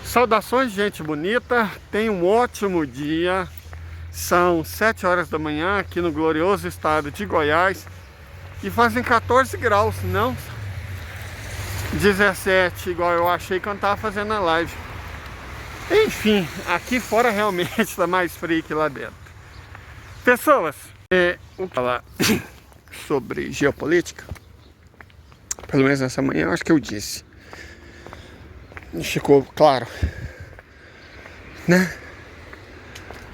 Saudações, gente bonita, tenha um ótimo dia. São 7 horas da manhã aqui no glorioso estado de Goiás e fazem 14 graus, não 17, igual eu achei quando estava fazendo a live. Enfim, aqui fora realmente está mais frio que lá dentro. Pessoas, vou falar sobre geopolítica, pelo menos nessa manhã eu acho que eu disse. Ficou claro, né?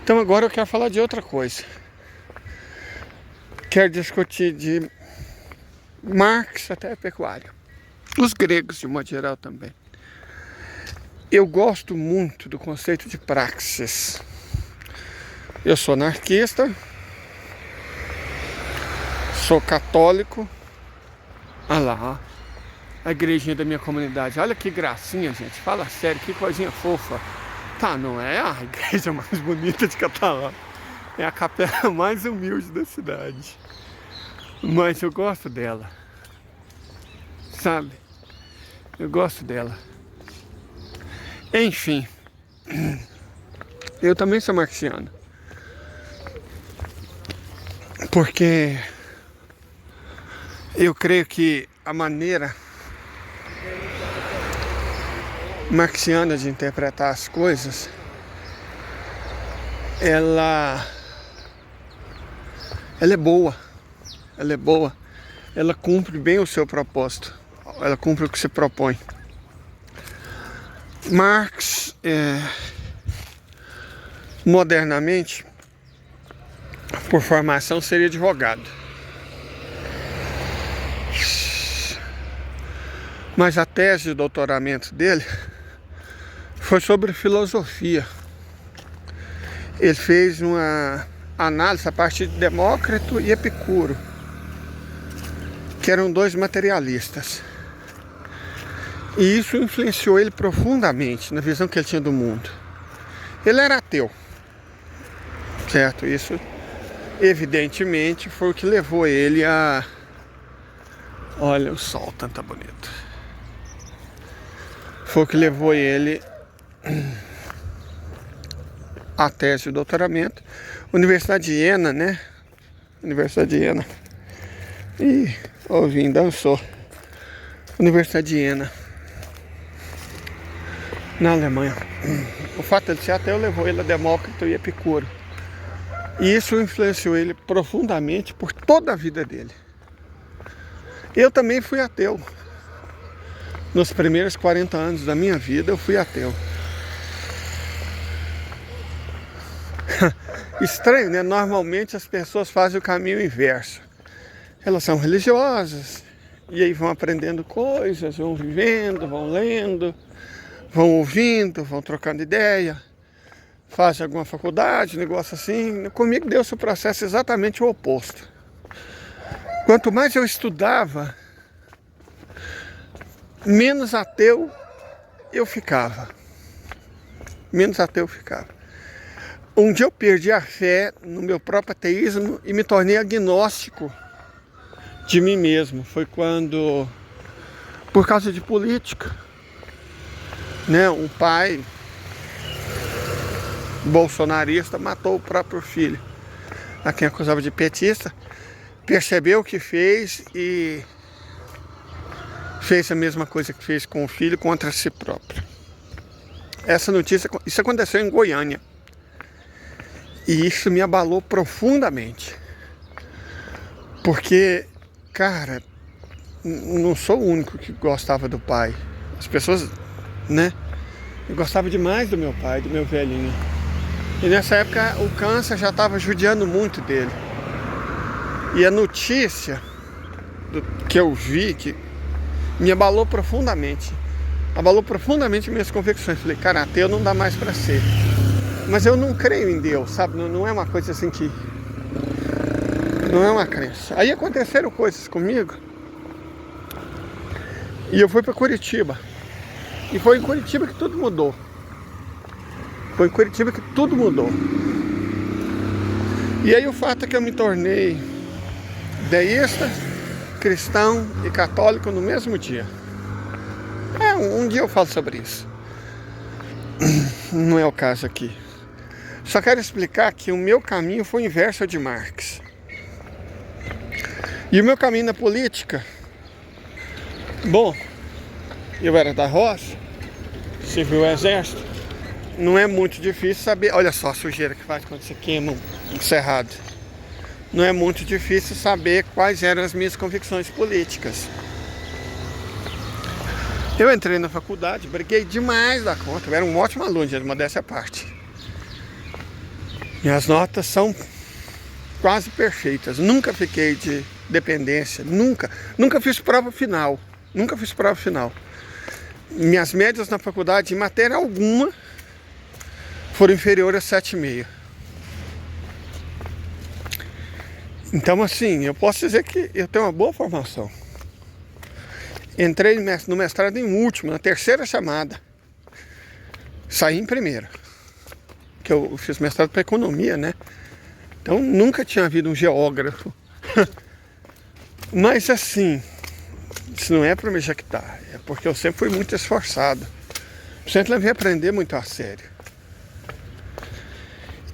Então agora eu quero falar de outra coisa. Quero discutir de Marx até a pecuária. Os gregos de modo geral também. Eu gosto muito do conceito de praxis. Eu sou anarquista, sou católico. Olha lá, ó. A igrejinha da minha comunidade. Olha que gracinha, gente. Fala sério, que coisinha fofa. Tá, não é a igreja mais bonita de Catalão. É a capela mais humilde da cidade. Mas eu gosto dela. Sabe? Eu gosto dela. Enfim. Eu também sou marxiano. Porque eu creio que a maneira marxiana de interpretar as coisas, ela é boa, ela cumpre bem o seu propósito, ela cumpre o que se propõe. Marx, modernamente, por formação, seria advogado. Mas a tese de doutoramento dele foi sobre filosofia. Ele fez uma análise a partir de Demócrito e Epicuro, que eram dois materialistas. E isso influenciou ele profundamente na visão que ele tinha do mundo. Ele era ateu, certo? Isso, evidentemente, foi o que levou ele a... Olha o sol, tanto bonito. Foi o que levou ele a tese de doutoramento. Universidade de Iena, né? Universidade de Iena. Ih, ouvi, dançou. Universidade de Iena, na Alemanha. O fato de ser ateu levou ele a Demócrito e Epicuro. E isso influenciou ele profundamente por toda a vida dele. Eu também fui ateu. Nos primeiros 40 anos da minha vida eu fui ateu. Estranho, né? Normalmente as pessoas fazem o caminho inverso. Elas são religiosas e aí vão aprendendo coisas, vão vivendo, vão lendo, vão ouvindo, vão trocando ideia, fazem alguma faculdade, negócio assim. Comigo deu-se o processo exatamente o oposto. Quanto mais eu estudava, menos ateu eu ficava. Menos ateu eu ficava. Um dia eu perdi a fé no meu próprio ateísmo e me tornei agnóstico de mim mesmo. Foi quando, por causa de política, né, um pai bolsonarista matou o próprio filho, a quem acusava de petista, percebeu o que fez e fez a mesma coisa que fez com o filho contra si próprio. Essa notícia, isso aconteceu em Goiânia. E isso me abalou profundamente. Porque, cara, não sou o único que gostava do pai. As pessoas, né? Eu gostava demais do meu pai, do meu velhinho. E nessa época o câncer já estava judiando muito dele. E a notícia que eu vi, que me abalou profundamente. Abalou profundamente minhas convicções. Falei, cara, ateu não dá mais para ser. Mas eu não creio em Deus, sabe? Não é uma coisa assim que... Não é uma crença. Aí aconteceram coisas comigo. E eu fui para Curitiba. E foi em Curitiba que tudo mudou. Foi em Curitiba que tudo mudou. E aí o fato é que eu me tornei deísta, cristão e católico no mesmo dia. Um dia eu falo sobre isso. Não é o caso aqui. Só quero explicar que o meu caminho foi o inverso ao de Marx. E o meu caminho na política, bom, eu era da roça, servi o exército, não é muito difícil saber. Olha só a sujeira que faz quando você queima um cerrado. Não é muito difícil saber quais eram as minhas convicções políticas. Eu entrei na faculdade, briguei demais da conta, eu era um ótimo aluno, de modéstia à parte. Minhas notas são quase perfeitas, nunca fiquei de dependência, nunca fiz prova final, Minhas médias na faculdade, em matéria alguma, foram inferiores a 7,5. Então, assim, eu posso dizer que eu tenho uma boa formação. Entrei no mestrado em último, na terceira chamada. Saí em primeira. Que eu fiz mestrado para economia, né? Então nunca tinha havido um geógrafo. Mas assim, isso não é para me jactar. É porque eu sempre fui muito esforçado. Sempre levei a aprender muito a sério.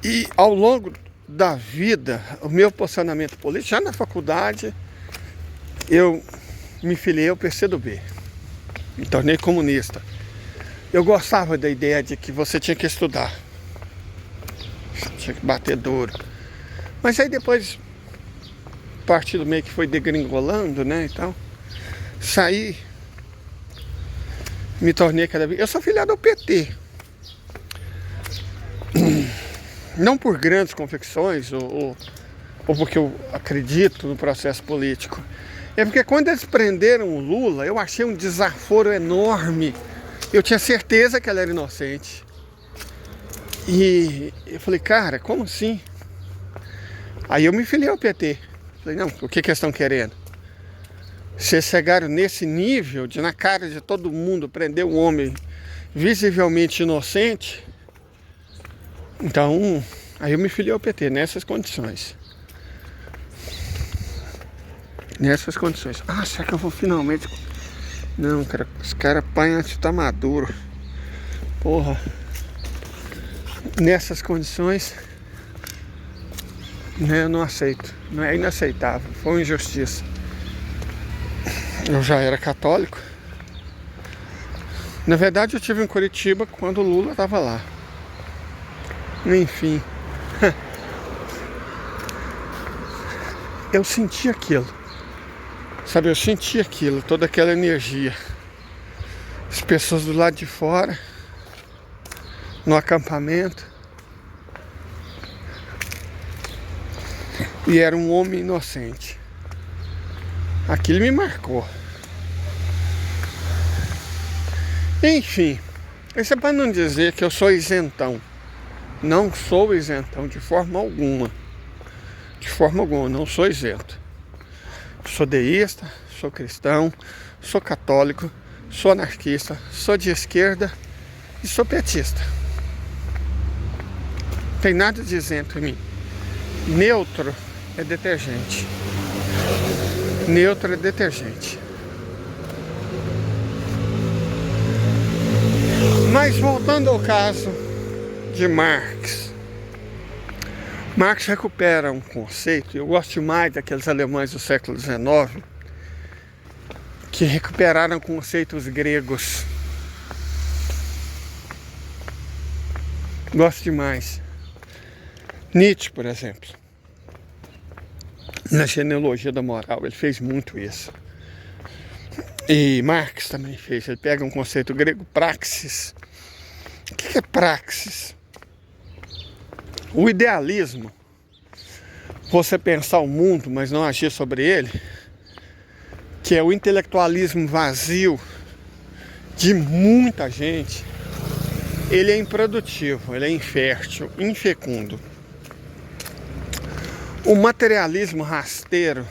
E ao longo da vida, o meu posicionamento político, já na faculdade, eu me filiei ao PCdoB, me tornei comunista. Eu gostava da ideia de que você tinha que estudar, tinha que bater duro. Mas aí depois, o partido meio que foi degringolando, né, então, saí, me tornei cada vez... Eu sou filiado ao PT. Não por grandes convicções ou porque eu acredito no processo político. É porque quando eles prenderam o Lula, eu achei um desaforo enorme. Eu tinha certeza que ela era inocente. E eu falei, cara, como assim? Aí eu me filiei ao PT. Falei, não, o que eles estão querendo? Vocês chegaram nesse nível de, na cara de todo mundo, prender um homem visivelmente inocente. Então, aí eu me filiei ao PT nessas condições. Ah, será que eu vou finalmente... Não, cara, os caras apanham antes de estar maduro. Porra. Nessas condições, né, eu não aceito. Não é inaceitável. Foi uma injustiça. Eu já era católico. Na verdade, eu estive em Curitiba quando o Lula estava lá. Enfim. Eu senti aquilo. Sabe, eu senti aquilo, toda aquela energia. As pessoas do lado de fora, no acampamento. E era um homem inocente. Aquilo me marcou. Enfim, isso é para não dizer que eu sou isentão. Não sou isentão de forma alguma. De forma alguma, não sou isento. Sou deísta, sou cristão, sou católico, sou anarquista, sou de esquerda e sou petista. Não tem nada de isento em mim. Neutro é detergente. Neutro é detergente. Mas voltando ao caso de Marx. Marx recupera um conceito, eu gosto demais daqueles alemães do século XIX, que recuperaram conceitos gregos. Gosto demais. Nietzsche, por exemplo, na genealogia da moral, ele fez muito isso. E Marx também fez, ele pega um conceito grego, praxis. O que é praxis? O idealismo, você pensar o mundo, mas não agir sobre ele, que é o intelectualismo vazio de muita gente, ele é improdutivo, ele é infértil, infecundo. O materialismo rasteiro,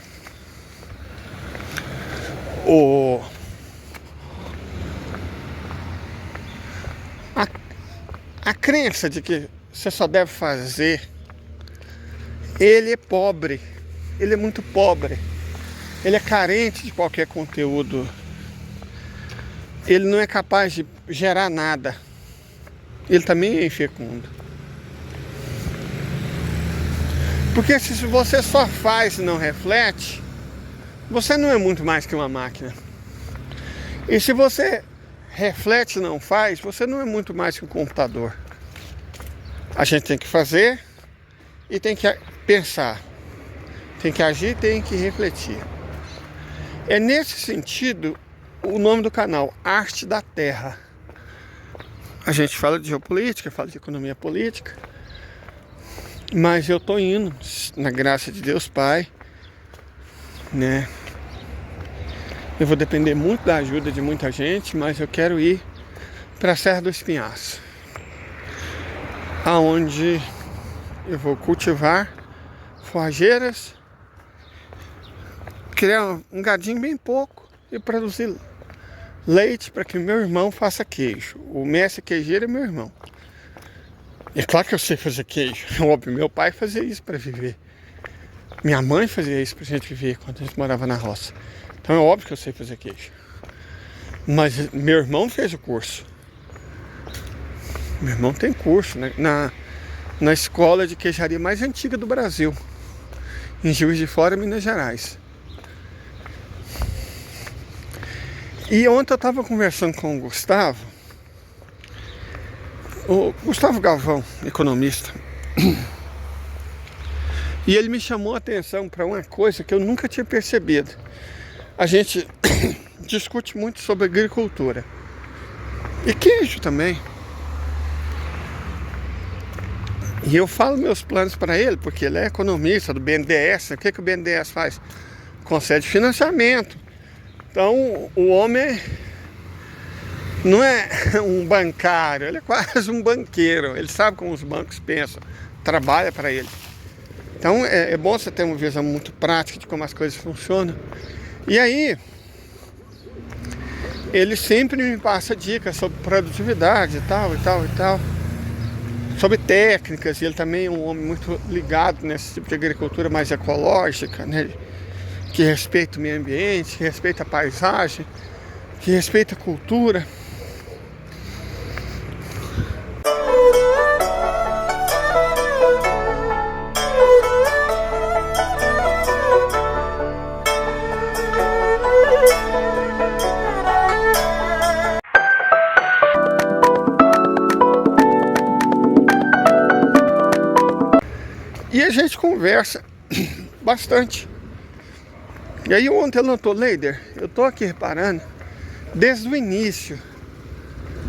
a crença de que você só deve fazer, ele é pobre, ele é muito pobre. ele é carente de qualquer conteúdo. Ele não é capaz de gerar nada. Ele também é infecundo. Porque se você só faz e não reflete, você não é muito mais que uma máquina. E se você reflete e não faz, você não é muito mais que um computador. A gente tem que fazer e tem que pensar. Tem que agir e tem que refletir. É nesse sentido o nome do canal, Arte da Terra. A gente fala de geopolítica, fala de economia política, mas eu tô indo, na graça de Deus Pai, né? Eu vou depender muito da ajuda de muita gente, mas eu quero ir para a Serra do Espinhaço, aonde eu vou cultivar forrageiras, criar um gadinho bem pouco e produzir leite para que meu irmão faça queijo. O mestre queijeiro é meu irmão. É claro que eu sei fazer queijo. Óbvio, meu pai fazia isso para viver. Minha mãe fazia isso para a gente viver quando a gente morava na roça. Então é óbvio que eu sei fazer queijo. Mas meu irmão fez o curso. Meu irmão tem curso, né? Na escola de queijaria mais antiga do Brasil, em Juiz de Fora, Minas Gerais. E ontem eu estava conversando com o Gustavo Galvão, economista, e ele me chamou a atenção para uma coisa que eu nunca tinha percebido. A gente discute muito sobre agricultura e queijo também. E eu falo meus planos para ele, porque ele é economista do BNDES. O que o BNDES faz? Concede financiamento. Então, o homem não é um bancário, ele é quase um banqueiro. Ele sabe como os bancos pensam, trabalha para ele. Então, é bom você ter uma visão muito prática de como as coisas funcionam. E aí, ele sempre me passa dicas sobre produtividade e tal, sobre técnicas. E ele também é um homem muito ligado nesse tipo de agricultura mais ecológica, né? Que respeita o meio ambiente, que respeita a paisagem, que respeita a cultura. E a gente conversa bastante. E aí ontem eu notou, Leider, eu tô aqui reparando, desde o início,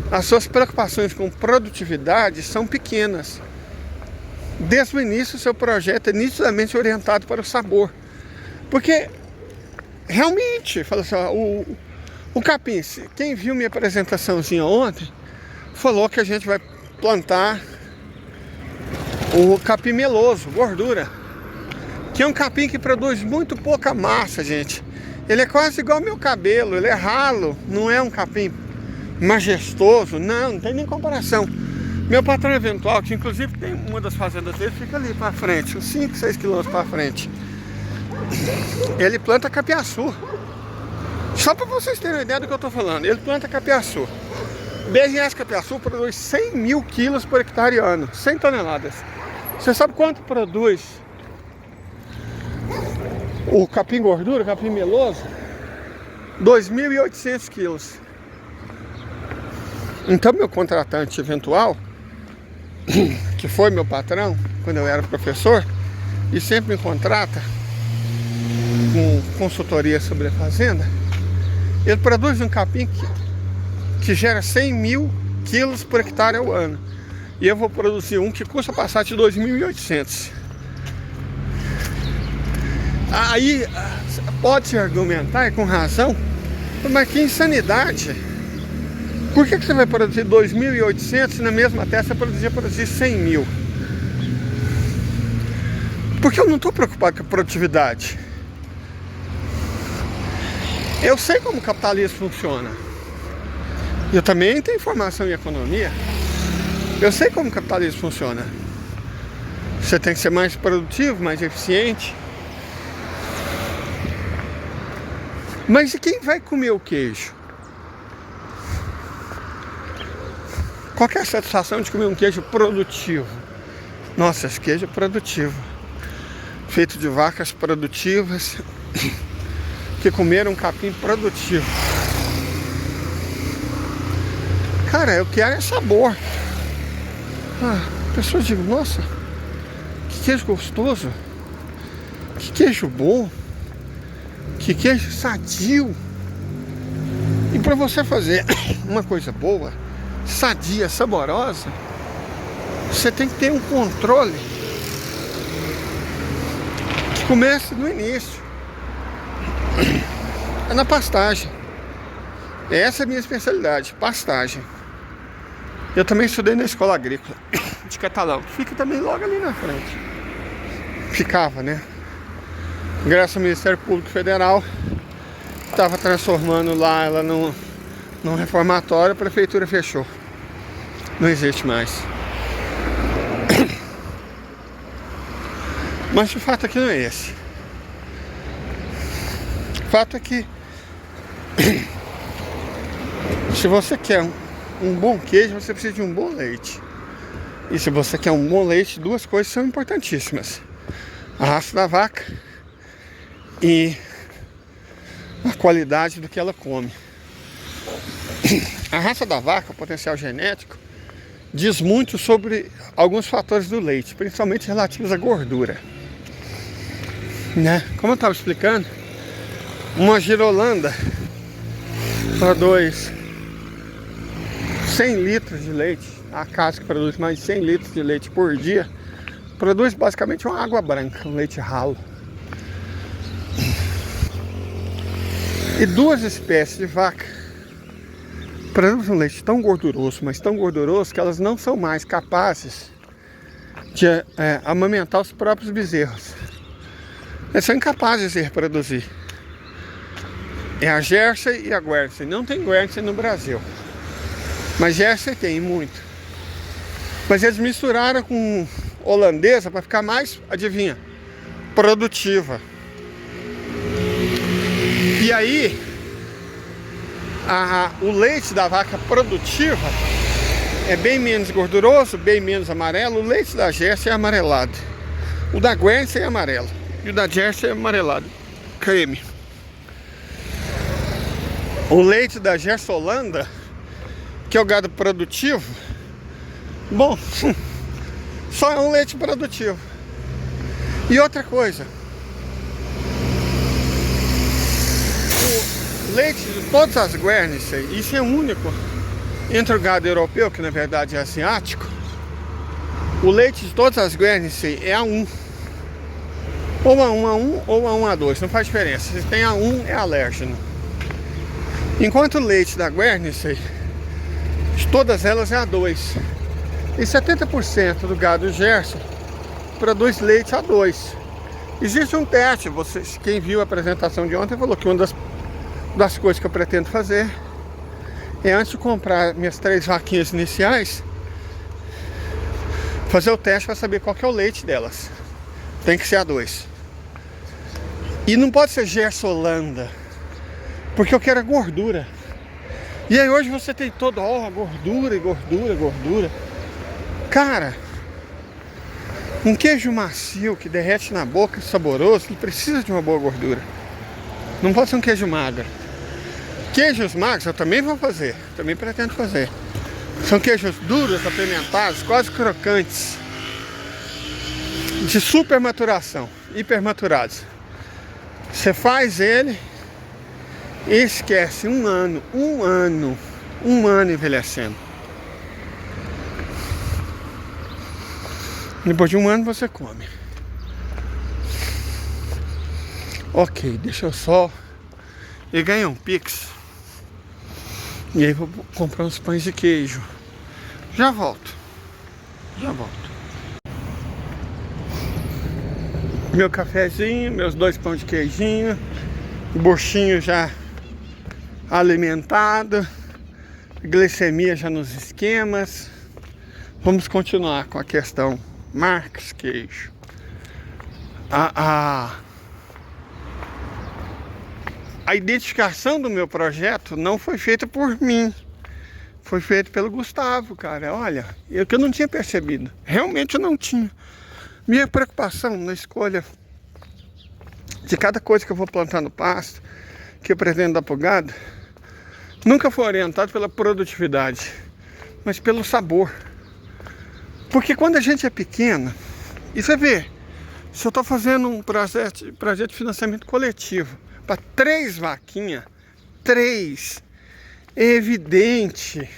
as suas preocupações com produtividade são pequenas. Desde o início o seu projeto é nitidamente orientado para o sabor. Porque, realmente, fala assim, ó, o capim, quem viu minha apresentaçãozinha ontem, falou que a gente vai plantar o capim meloso, gordura, que é um capim que produz muito pouca massa, gente. Ele é quase igual ao meu cabelo, ele é ralo, não é um capim majestoso, não tem nem comparação. Meu patrão eventual, que inclusive tem uma das fazendas dele, fica ali para frente, uns 5, 6 quilômetros para frente. Ele planta capiaçu. Só para vocês terem uma ideia do que eu estou falando, ele planta capiaçu. BRS Capiaçu produz 100 mil quilos por hectare ano, 100 toneladas. Você sabe quanto produz o capim gordura, o capim meloso? 2.800 quilos. Então meu contratante eventual, que foi meu patrão quando eu era professor, e sempre me contrata com consultoria sobre a fazenda, ele produz um capim que gera 100 mil quilos por hectare ao ano. E eu vou produzir um que custa passar de 2.800. Aí pode-se argumentar, e com razão, mas que insanidade. Por que você vai produzir 2.800 se na mesma terra você produzir 100 mil? Porque eu não estou preocupado com a produtividade. Eu sei como o capitalismo funciona. Eu também tenho formação em economia. Eu sei como o capitalismo funciona. Você tem que ser mais produtivo, mais eficiente. Mas e quem vai comer o queijo? Qual que é a satisfação de comer um queijo produtivo? Nossa, esse queijo é produtivo. Feito de vacas produtivas que comeram um capim produtivo. Cara, eu quero é sabor. Pessoas dizem, nossa, que queijo gostoso. Que queijo bom. Que queijo sadio. E para você fazer uma coisa boa, sadia, saborosa, você tem que ter um controle que comece no início. É na pastagem. Essa é a minha especialidade, pastagem. Eu também estudei na escola agrícola de Catalão, que fica também logo ali na frente. Ficava, né? Graças ao Ministério Público Federal, estava transformando lá ela num reformatório, a prefeitura fechou. Não existe mais. Mas o fato aqui não é esse. O fato é que se você quer um bom queijo, você precisa de um bom leite. E se você quer um bom leite, duas coisas são importantíssimas: a raça da vaca e a qualidade do que ela come. A raça da vaca, o potencial genético, diz muito sobre alguns fatores do leite, principalmente relativos à gordura, né? Como eu estava explicando, uma girolanda produz 100 litros de leite. A casa que produz mais de 100 litros de leite por dia produz basicamente uma água branca, um leite ralo. E duas espécies de vaca produzem um leite tão gorduroso, mas tão gorduroso, que elas não são mais capazes de amamentar os próprios bezerros. Eles são incapazes de se reproduzir. É a Jersey e a Guernsey. Não tem Guernsey no Brasil, mas Jersey tem muito. Mas eles misturaram com holandesa para ficar mais, adivinha, produtiva. E aí, o leite da vaca produtiva é bem menos gorduroso, bem menos amarelo. O leite da Jersey é amarelado. O da Guernsey é amarelo. E o da Jersey é amarelado, creme. O leite da Jersey Holanda, que é o gado produtivo, bom, só é um leite produtivo. E outra coisa, o leite de todas as Guernsey, isso é único entre o gado europeu, que na verdade é asiático. O leite de todas as Guernsey é A1. Ou A1A1 ou A1A2, não faz diferença. Se tem A1 é alérgeno. Enquanto o leite da Guernsey, de todas elas é A2. E 70% do gado Jersey produz leite A2. Existe um teste, quem viu a apresentação de ontem falou que uma das coisas que eu pretendo fazer é, antes de comprar minhas 3 vaquinhas iniciais, fazer o teste para saber qual que é o leite delas. Tem que ser A2. E não pode ser Jersey Holanda, porque eu quero a gordura. E aí hoje você tem toda gordura e gordura, gordura. Cara, um queijo macio que derrete na boca, saboroso, ele precisa de uma boa gordura. Não pode ser um queijo magro. Queijos magros eu também vou fazer, também pretendo fazer. São queijos duros, apimentados, quase crocantes, de super maturação, hipermaturados. Você faz ele e esquece um ano envelhecendo. Depois de um ano você come. Ok, deixa eu só... E ganhei um Pix. E aí vou comprar uns pães de queijo. Já volto. Meu cafezinho, meus 2 pães de queijinho, o buchinho já alimentado, glicemia já nos esquemas. Vamos continuar com a questão Marques Queijo. a identificação do meu projeto não foi feita por mim. Foi feita pelo Gustavo, cara. Olha, eu que eu não tinha percebido. Realmente eu não tinha. Minha preocupação na escolha de cada coisa que eu vou plantar no pasto, que eu pretendo dar pro gado, nunca foi orientado pela produtividade, mas pelo sabor. Porque quando a gente é pequeno, e você vê, se eu estou fazendo um projeto de financiamento coletivo para 3 vaquinhas, 3, é evidente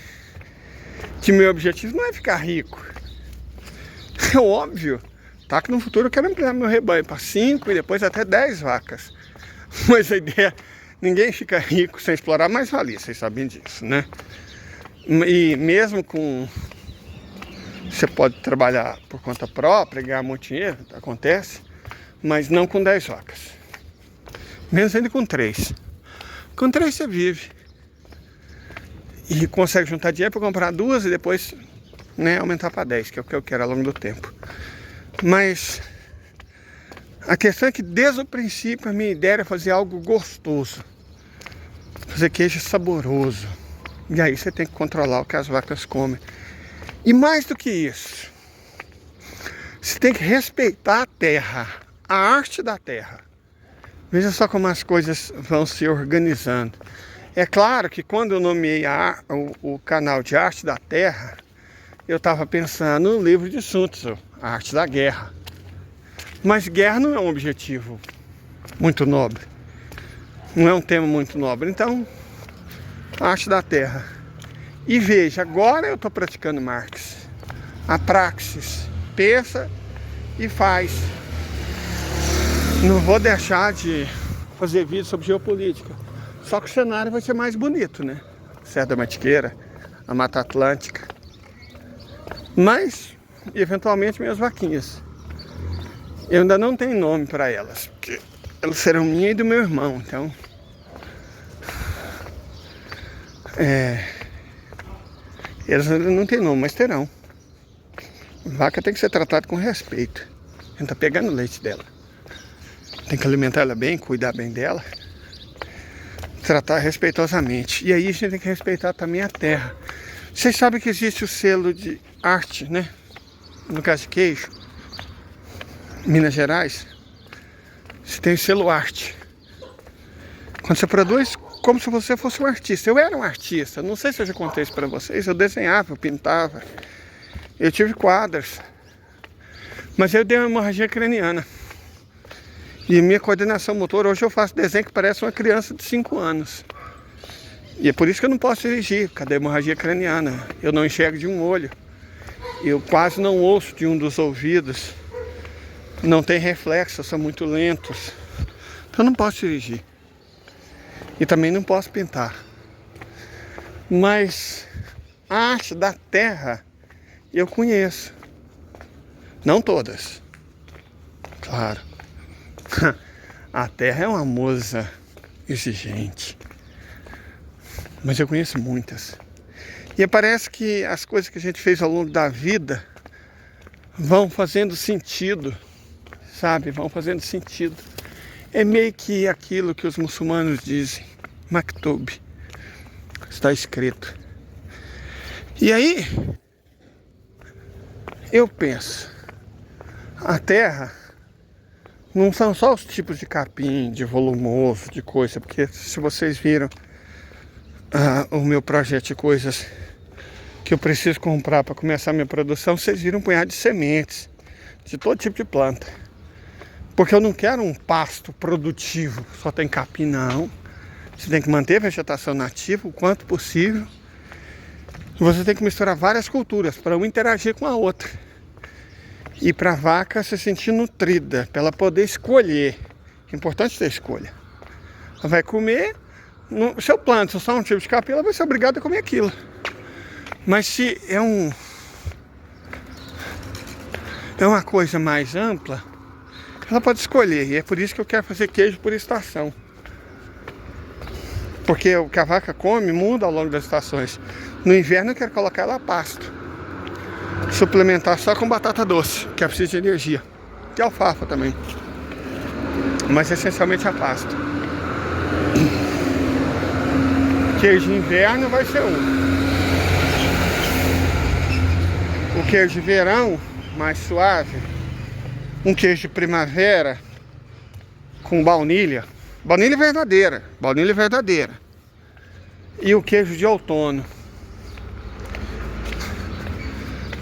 que meu objetivo não é ficar rico. É óbvio, tá, que no futuro eu quero ampliar meu rebanho para 5 e depois até 10 vacas. Mas a ideia, ninguém fica rico sem explorar mais-valia, vocês sabem disso, né? E mesmo com... Você pode trabalhar por conta própria, ganhar muito dinheiro, acontece, mas não com 10 vacas. Menos ainda com 3. Com 3 você vive. E consegue juntar dinheiro para comprar 2 e depois, né, aumentar para 10, que é o que eu quero ao longo do tempo. Mas a questão é que desde o princípio a minha ideia era fazer algo gostoso. Fazer queijo saboroso. E aí você tem que controlar o que as vacas comem. E mais do que isso, você tem que respeitar a terra, a arte da terra. Veja só como as coisas vão se organizando. É claro que quando eu nomeei o canal de Arte da Terra, eu estava pensando no livro de Sun Tzu, A Arte da Guerra. Mas guerra não é um objetivo muito nobre. Não é um tema muito nobre. Então, a Arte da Terra. E veja, agora eu estou praticando Marx. A praxis. Pensa e faz. Não vou deixar de fazer vídeo sobre geopolítica. Só que o cenário vai ser mais bonito, né? Serra da Mantiqueira, a Mata Atlântica. Mas, eventualmente, minhas vaquinhas. Eu ainda não tenho nome para elas, porque elas serão minha e do meu irmão, então... Elas ainda não têm nome, mas terão. Vaca tem que ser tratada com respeito. A gente tá pegando o leite dela. Tem que alimentar ela bem, cuidar bem dela. Tratar respeitosamente. E aí a gente tem que respeitar também a terra. Vocês sabem que existe o selo de arte, né? No caso de queijo, Minas Gerais, você tem o selo arte. Quando você produz, como se você fosse um artista. Eu era um artista, não sei se eu já contei isso pra vocês. Eu desenhava, eu pintava, eu tive quadros. Mas eu dei uma hemorragia craniana. E minha coordenação motora, hoje eu faço desenho que parece uma criança de 5 anos. E é por isso que eu não posso dirigir, por causa da hemorragia craniana. Eu não enxergo de um olho. Eu quase não ouço de um dos ouvidos. Não tem reflexo, são muito lentos. Então eu não posso dirigir. E também não posso pintar. Mas a arte da terra eu conheço. Não todas. Claro. A terra é uma musa exigente. Mas eu conheço muitas. E parece que as coisas que a gente fez ao longo da vida vão fazendo sentido. Sabe? Vão fazendo sentido. É meio que aquilo que os muçulmanos dizem. Maktub. Está escrito. E aí, eu penso. A terra não são só os tipos de capim, de volumoso, de coisa. Porque se vocês viram o meu projeto de coisas que eu preciso comprar para começar a minha produção, vocês viram um punhado de sementes. De todo tipo de planta. Porque eu não quero um pasto produtivo, só tem capim, não. Você tem que manter a vegetação nativa o quanto possível. Você tem que misturar várias culturas para uma interagir com a outra. E para a vaca se sentir nutrida, para ela poder escolher. É importante ter escolha. Ela vai comer, se eu planto só um tipo de capim, ela vai ser obrigada a comer aquilo. Mas se é uma coisa mais ampla, ela pode escolher. E é por isso que eu quero fazer queijo por estação. Porque o que a vaca come muda ao longo das estações. No inverno eu quero colocar ela a pasto. Suplementar só com batata doce, que precisa de energia. E alfafa também. Mas essencialmente a pasto. queijo de inverno vai ser um. O queijo de verão, mais suave. Um queijo de primavera com baunilha. Baunilha verdadeira. Baunilha verdadeira. E o queijo de outono.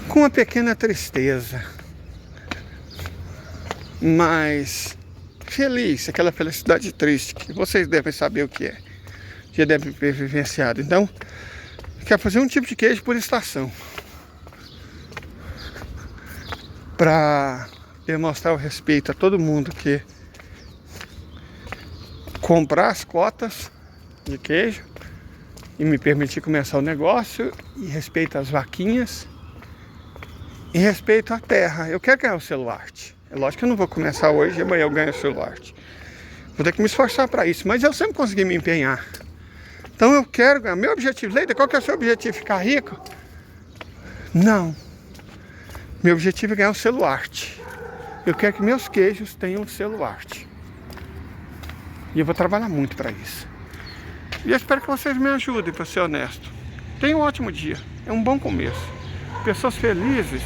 Com uma pequena tristeza. Mas feliz. Aquela felicidade triste. Que vocês devem saber o que é. Já devem ter vivenciado. Então, quer fazer um tipo de queijo por estação. Para demonstrar o respeito a todo mundo que comprar as cotas de queijo e me permitir começar o negócio, e respeito as vaquinhas e respeito a terra. Eu quero ganhar o selo arte. É lógico que eu não vou começar hoje e amanhã eu ganho o selo arte. Vou ter que me esforçar para isso, mas eu sempre consegui me empenhar. Então eu quero ganhar. Meu objetivo, Leida, qual que é o seu objetivo? Ficar rico? Não. Meu objetivo é ganhar o selo arte. Eu quero que meus queijos tenham o selo arte. E eu vou trabalhar muito para isso. E eu espero que vocês me ajudem, para ser honesto. Tenham um ótimo dia. É um bom começo. Pessoas felizes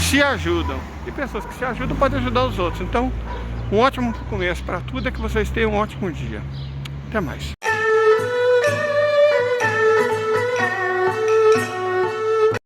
se ajudam. E pessoas que se ajudam podem ajudar os outros. Então, um ótimo começo para tudo é que vocês tenham um ótimo dia. Até mais.